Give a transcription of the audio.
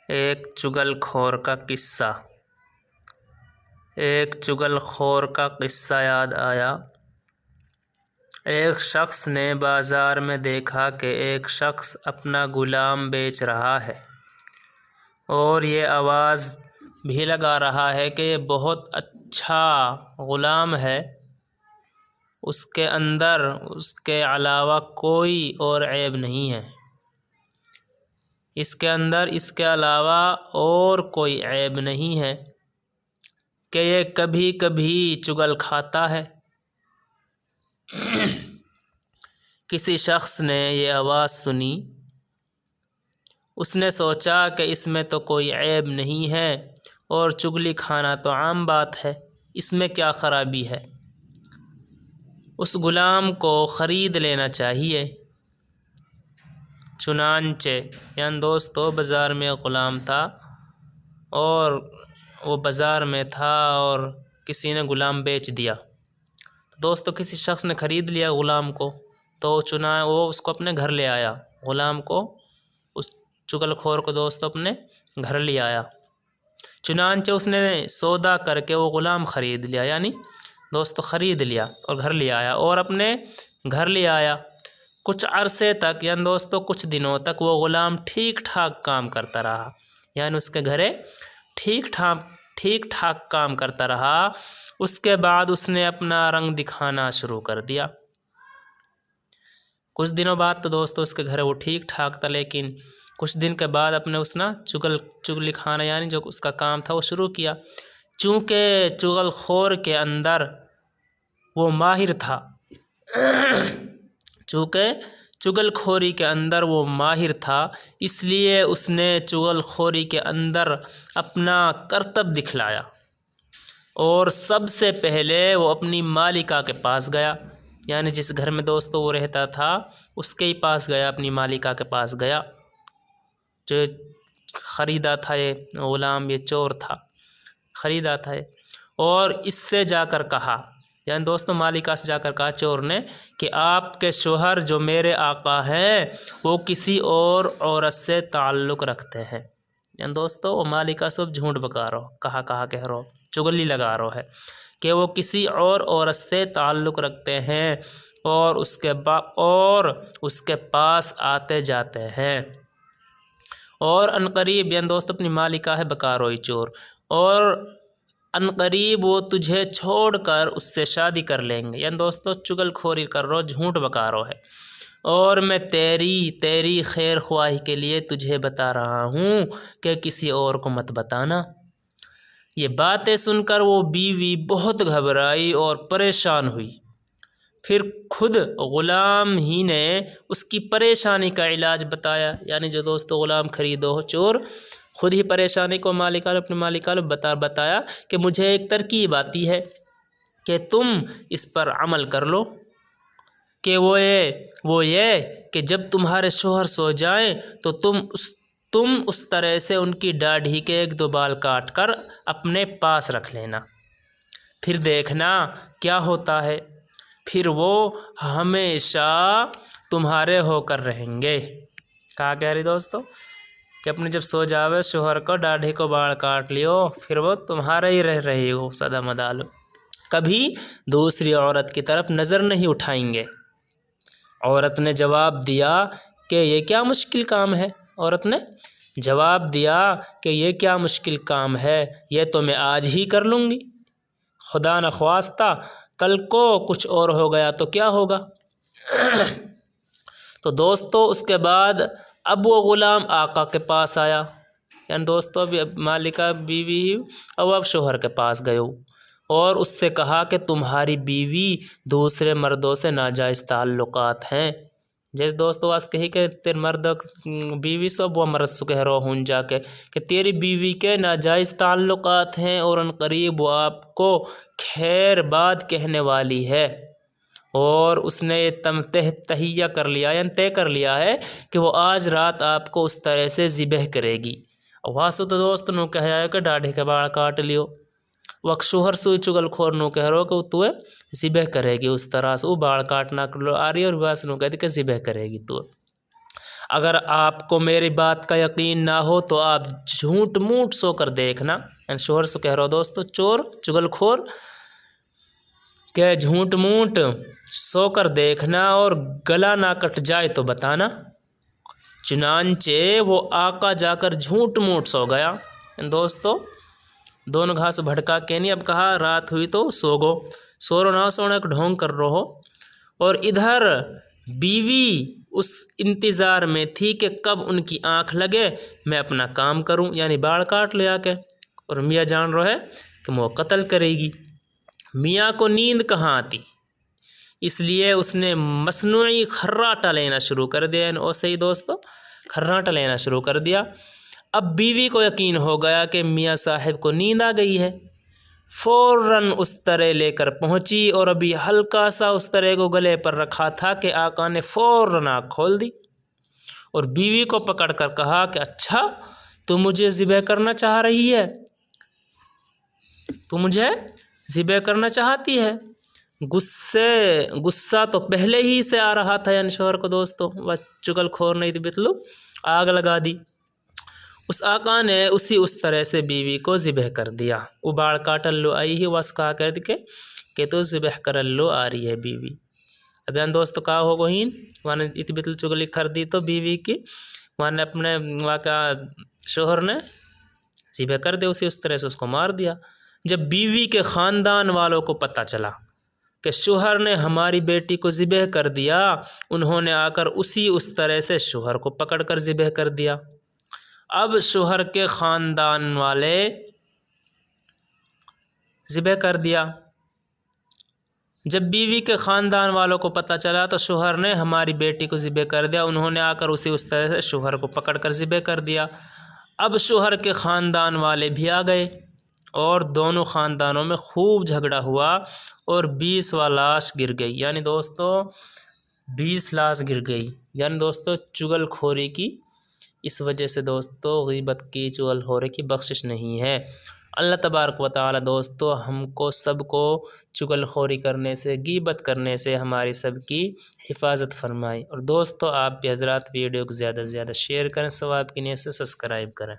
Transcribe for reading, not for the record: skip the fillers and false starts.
ایک چگل خور کا قصہ۔ ایک چگل خور کا قصہ یاد آیا۔ ایک شخص نے بازار میں دیکھا کہ ایک شخص اپنا غلام بیچ رہا ہے اور یہ آواز بھی لگا رہا ہے کہ یہ بہت اچھا غلام ہے، اس کے اندر اس کے علاوہ کوئی اور عیب نہیں ہے، اس کے اندر اس کے علاوہ اور کوئی عیب نہیں ہے کہ یہ کبھی کبھی چگل کھاتا ہے۔ کسی شخص نے یہ آواز سنی، اس نے سوچا کہ اس میں تو کوئی عیب نہیں ہے اور چگلی کھانا تو عام بات ہے، اس میں کیا خرابی ہے، اس غلام کو خرید لینا چاہیے۔ چنانچہ یعنی دوستو بازار میں غلام تھا اور وہ بازار میں تھا اور کسی نے غلام بیچ دیا۔ دوستو کسی شخص نے خرید لیا غلام کو، تو وہ اس کو اپنے گھر لے آیا، غلام کو، اس چگل خور کو دوستو اپنے گھر لے آیا۔ چنانچہ اس نے سودا کر کے وہ غلام خرید لیا، یعنی دوستو خرید لیا اور گھر لے آیا اور اپنے گھر لے آیا۔ کچھ عرصے تک یعنی دوستو کچھ دنوں تک وہ غلام ٹھیک ٹھاک کام کرتا رہا، یعنی اس کے گھرے ٹھیک ٹھاک کام کرتا رہا۔ اس کے بعد اس نے اپنا رنگ دکھانا شروع کر دیا۔ کچھ دنوں بعد تو دوستو اس کے گھر وہ ٹھیک ٹھاک تھا، لیکن کچھ دن کے بعد اپنے اس نے چگلی کھانا یعنی جو اس کا کام تھا وہ شروع کیا۔ چونکہ چگل خور کے اندر وہ ماہر تھا، چونکہ چگل خوری کے اندر وہ ماہر تھا، اس لیے اس نے چگل خوری کے اندر اپنا کرتب دکھلایا اور سب سے پہلے وہ اپنی مالکہ کے پاس گیا، یعنی جس گھر میں دوستو وہ رہتا تھا اس کے ہی پاس گیا، اپنی مالکہ کے پاس گیا۔ جو خریدا تھا یہ غلام، یہ چور تھا، خریدا تھا اور اس سے جا کر کہا، یعنی دوستو مالکہ سے جا کر کہا چور نے کہ آپ کے شوہر جو میرے آقا ہیں وہ کسی اور عورت سے تعلق رکھتے ہیں۔ یعنی دوستو وہ مالکہ سب جھوٹ بکا رہو، کہہ رہو، چگلی لگا رہو ہے کہ وہ کسی اور عورت سے تعلق رکھتے ہیں اور اس کے پاس آتے جاتے ہیں، اور عنقریب یعنی دوستو اپنی مالکہ ہے بکا روئی چور، اور عنقریب وہ تجھے چھوڑ کر اس سے شادی کر لیں گے، یعنی دوستو چگل خوری کر رہو، جھوٹ بکا رہو ہے، اور میں تیری خیر خواہی کے لیے تجھے بتا رہا ہوں کہ کسی اور کو مت بتانا۔ یہ باتیں سن کر وہ بیوی بہت گھبرائی اور پریشان ہوئی۔ پھر خود غلام ہی نے اس کی پریشانی کا علاج بتایا، یعنی جو دوستو غلام خریدو ہو چور، خود ہی پریشانی کو اپنی مالکہ کو بتایا کہ مجھے ایک ترکیب آتی ہے کہ تم اس پر عمل کر لو، کہ وہ یہ کہ جب تمہارے شوہر سو جائیں تو تم اس طرح سے ان کی داڑھی کے ایک دو بال کاٹ کر اپنے پاس رکھ لینا، پھر دیکھنا کیا ہوتا ہے، پھر وہ ہمیشہ تمہارے ہو کر رہیں گے۔ کہا کہہ رہی دوستو کہ اپنے جب سو جاوے شوہر کو داڑھی کو بال کاٹ لیو، پھر وہ تمہارا ہی رہ رہی ہو سدا مدالو، کبھی دوسری عورت کی طرف نظر نہیں اٹھائیں گے۔ عورت نے جواب دیا کہ یہ کیا مشکل کام ہے، عورت نے جواب دیا کہ یہ کیا مشکل کام ہے، یہ تو میں آج ہی کر لوں گی، خدا نخواستہ کل کو کچھ اور ہو گیا تو کیا ہوگا۔ تو دوستو اس کے بعد اب وہ غلام آقا کے پاس آیا، یعنی دوستو اب مالکہ بیوی اب شوہر کے پاس گئے اور اس سے کہا کہ تمہاری بیوی دوسرے مردوں سے ناجائز تعلقات ہیں۔ جیسے دوستو آج کہی کہ تیر مرد بیوی سب وہ مرد سو کہہ رہو ہوں جا کے کہ تیری بیوی کے ناجائز تعلقات ہیں اور عنقریب وہ آپ کو خیر بات کہنے والی ہے، اور اس نے تہیہ کر لیا یعنی طے کر لیا ہے کہ وہ آج رات آپ کو اس طرح سے ذبح کرے گی۔ وہاں سے تو دوست نو کہا ہے کہ ڈاڑھی کے بال کاٹ لیو، وہ شوہر سوئی چگل خور نو کہہ رہو کہ تو ذبح کرے گی، اس طرح سے وہ بال کاٹنا آ رہی اور بس نو کہہ دی کہ ذبح کرے گی تو۔ اگر آپ کو میری بات کا یقین نہ ہو تو آپ جھوٹ موٹ سو کر دیکھنا، یعنی شوہر سے کہہ رہا ہو دوستو، چور چغل خور کہ جھوٹ موٹ سو کر دیکھنا اور گلا نہ کٹ جائے تو بتانا۔ چنانچہ وہ آقا جا کر جھوٹ موٹ سو گیا۔ دوستو دونوں گھاس بھڑکا کے نہیں، اب کہا رات ہوئی تو سو گو، سو رو نہ سونے کو ڈھونگ کر رہو۔ اور ادھر بیوی اس انتظار میں تھی کہ کب ان کی آنکھ لگے میں اپنا کام کروں، یعنی باڑ کاٹ لے آ کے، اور میاں جان رہے کہ وہ قتل کرے گی۔ میاں کو نیند کہاں آتی، اس لیے اس نے مصنوعی کھراٹا لینا شروع کر دیا، او صحیح دوستو کھراٹا لینا شروع کر دیا۔ اب بیوی کو یقین ہو گیا کہ میاں صاحب کو نیند آ گئی ہے، فوراً استرے لے کر پہنچی اور ابھی ہلکا سا استرے کو گلے پر رکھا تھا کہ آقا نے فوراً آنکھ کھول دی اور بیوی کو پکڑ کر کہا کہ اچھا تو مجھے ذبح کرنا چاہ رہی ہے، تو مجھے ذبح کرنا چاہتی ہے۔ غصہ تو پہلے ہی سے آ رہا تھا، یعنی شوہر کو دوستو، وہ چغل خور نہیں تھی بتلو آگ لگا دی۔ اس آقا نے اس طرح سے بیوی کو ذبح کر دیا۔ وہ باڑ کاٹل لو آئی ہی وس کہا کر کے کہ تو ذبح کر لو آ رہی ہے بیوی۔ اب یعنی دوستو کہا ہو گوہین وانا ات بتل چگلی کر دی تو بیوی کی وانا اپنے واقعہ شوہر نے ذبح کر دے، اس طرح سے اس کو مار دیا۔ جب بیوی کے خاندان والوں کو پتہ چلا کہ شوہر نے ہماری بیٹی کو ذبح کر دیا، انہوں نے آ کر اس طرح سے شوہر کو پکڑ کر ذبح کر دیا۔ اب شوہر کے خاندان والے ذبح کر دیا۔ جب بیوی کے خاندان والوں کو پتہ چلا تو شوہر نے ہماری بیٹی کو ذبح کر دیا، انہوں نے آ کر اس طرح سے شوہر کو پکڑ کر ذبح کر دیا۔ اب شوہر کے خاندان والے بھی آ گئے اور دونوں خاندانوں میں خوب جھگڑا ہوا اور 20 لاش گر گئی، یعنی دوستو 20 لاش گر گئی، یعنی دوستو چغل خوری کی اس وجہ سے دوستو غیبت کی چغل خوری کی بخشش نہیں ہے۔ اللہ تبارک و تعالی دوستو ہم کو سب کو چغل خوری کرنے سے، غیبت کرنے سے ہماری سب کی حفاظت فرمائے۔ اور دوستو آپ بھی حضرات ویڈیو کو زیادہ سے زیادہ شیئر کریں، ثواب کی نیت سے سبسکرائب کریں۔